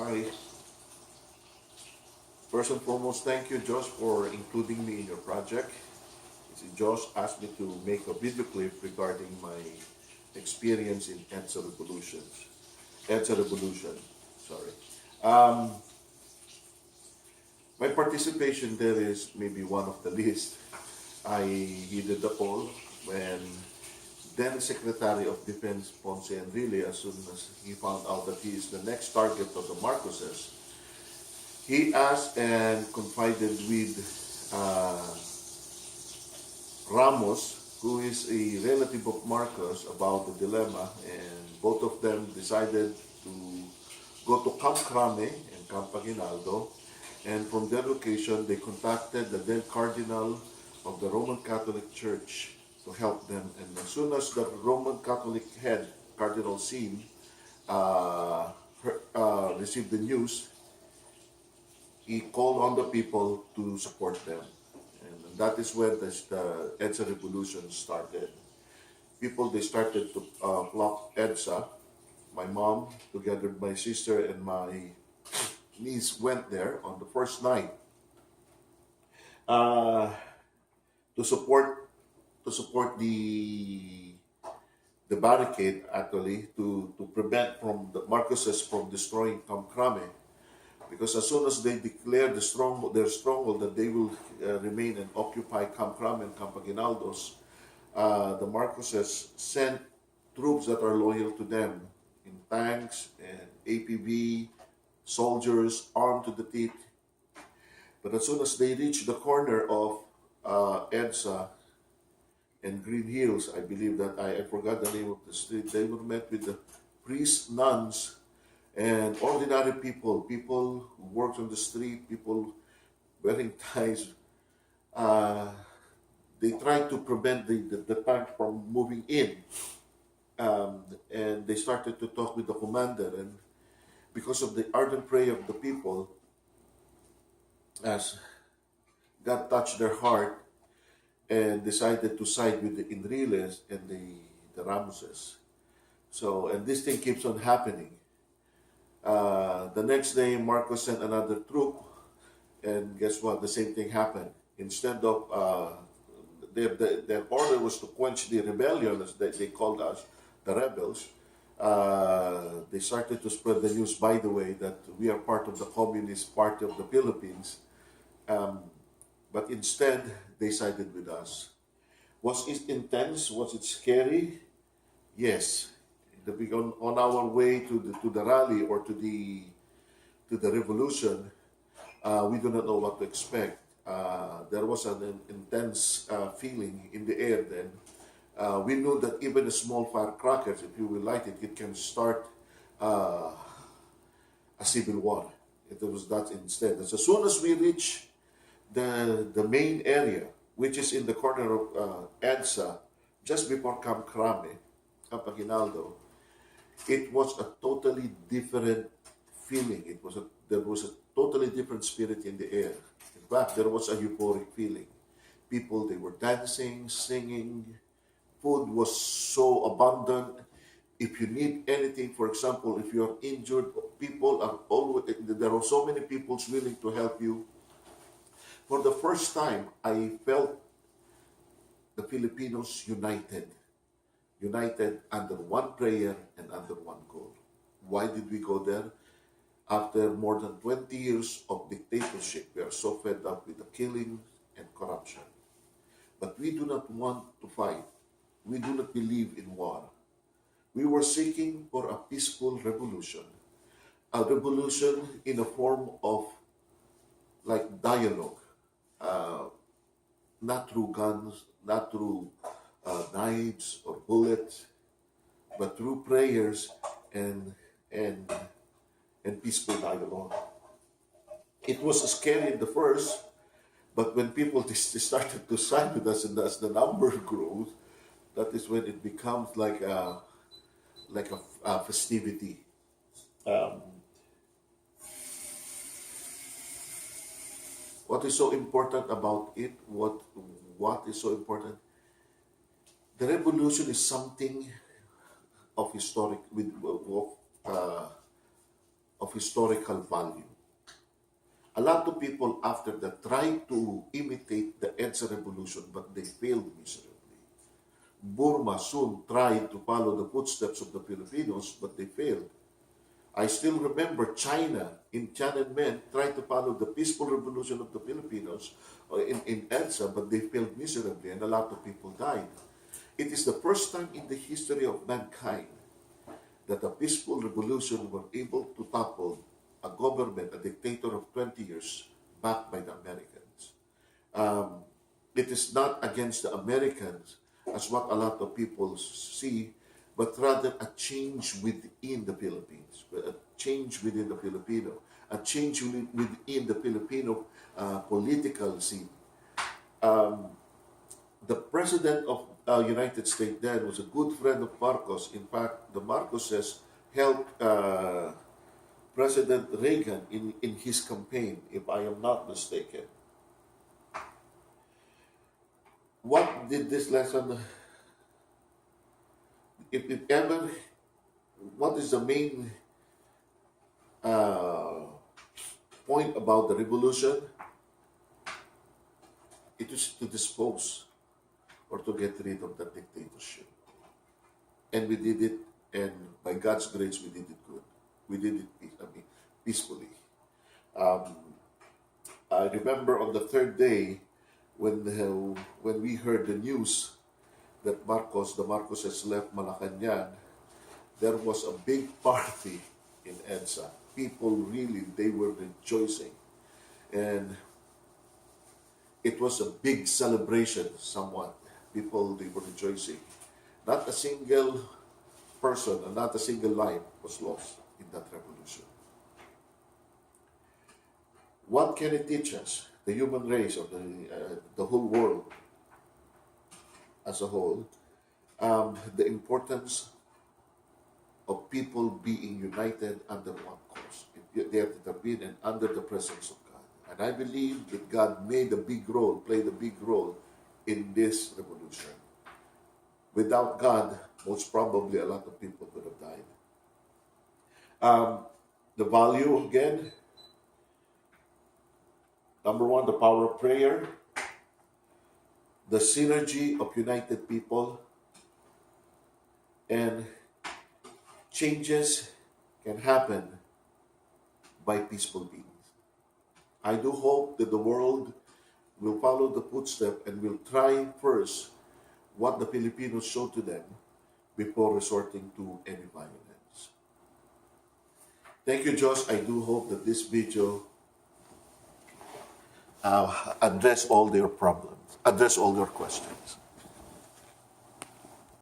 Hi. First and foremost, thank you, Josh, for including me in your project. Josh asked me to make a video clip regarding my experience in Edsa Revolution. Edsa Revolution, sorry. Um, my participation there is maybe one of the least. I heeded the call when then Secretary of Defense Ponce Enrile, as soon as he found out that he is the next target of the Marcoses, he asked and confided with Ramos, who is a relative of Marcos, about the dilemma, and both of them decided to go to Camp Crame and Camp Aguinaldo, and from their location they contacted the then Cardinal of the Roman Catholic Church to help them. And as soon as the Roman Catholic head, Cardinal Sin, received the news, he called on the people to support them. And that is when the EDSA revolution started. People, they started to flock EDSA. My mom, together with my sister and my niece, went there on the first night to support the barricade, actually, to prevent from the Marcoses from destroying Camp Crame, because as soon as they declare their stronghold that they will remain and occupy Camp Crame and Camp Aguinaldos, the Marcoses sent troops that are loyal to them in tanks and APV, soldiers armed to the teeth. But as soon as they reach the corner of EDSA and Green Hills, I believe that I forgot the name of the street, they were met with the priests, nuns, and ordinary people who worked on the street, people wearing ties. They tried to prevent the tank from moving in. And they started to talk with the commander, and because of the ardent prayer of the people, as God touched their heart and decided to side with the Enriles and the Ramoses. So, and this thing keeps on happening. The next day, Marcos sent another troop, and guess what? The same thing happened. Instead of their order was to quench the rebellion, as they called us, the rebels. They started to spread the news, by the way, that we are part of the Communist Party of the Philippines. But instead, they sided with us. Was it intense? Was it scary? Yes. On our way to the rally or to the revolution, we do not know what to expect. There was an intense feeling in the air then. We knew that even a small firecrackers, if you will light it, it can start a civil war. It was that instead. As soon as we reach the main area, which is in the corner of EDSA, just before Camp Crame, Camp Aguinaldo, it was a totally different feeling. There was a totally different spirit in the air. In fact, there was a euphoric feeling. People, they were dancing, singing. Food was so abundant. If you need anything, for example, if you are injured, people are always, there are so many people willing to help you. For the first time, I felt the Filipinos united under one prayer and under one goal. Why did we go there? After more than 20 years of dictatorship, we are so fed up with the killing and corruption. But we do not want to fight. We do not believe in war. We were seeking for a peaceful revolution. A revolution in a form of like dialogue. Not through guns, not through knives or bullets, but through prayers and peaceful dialogue. It was scary at the first, but when people they started to side with us, and as the number grows, that is when it becomes like a festivity. Um, what is so important about it? What is so important? The revolution is something of historic with uh, of of historical value. A lot of people after that tried to imitate the Edsa revolution, but they failed miserably. Burma soon tried to follow the footsteps of the Filipinos, but they failed. I still remember China in Tiananmen tried to follow the peaceful revolution of the Filipinos in Edsa, but they failed miserably and a lot of people died. It is the first time in the history of mankind that a peaceful revolution were able to topple a government, a dictator of 20 years, backed by the Americans. It is not against the Americans, as what a lot of people see, but rather a change within the Philippines, a change within the Filipino, a change within the Filipino political scene. The president of United States then was a good friend of Marcos. In fact, the Marcoses helped President Reagan in his campaign, if I am not mistaken. What did this lesson, if it ever, what is the main point about the revolution? It is to dispose or to get rid of the dictatorship. And we did it, and by God's grace, we did it good. We did it peacefully. I remember on the third day, when we heard the news that the Marcoses left Malacanang, there was a big party in Edsa. People really, they were rejoicing. And it was a big celebration somewhat. People, they were rejoicing. Not a single person and not a single life was lost in that revolution. What can it teach us, the human race or the whole world as a whole? The importance of people being united under one cause. They have been and under the presence of God. And I believe that God played a big role in this revolution. Without God, most probably a lot of people could have died. The value, again, number one, the power of prayer, the synergy of united people, and changes can happen by peaceful beings. I do hope that the world will follow the footsteps and will try first what the Filipinos show to them before resorting to any violence. Thank you, Josh. I do hope that this video address all their problems, address all your questions.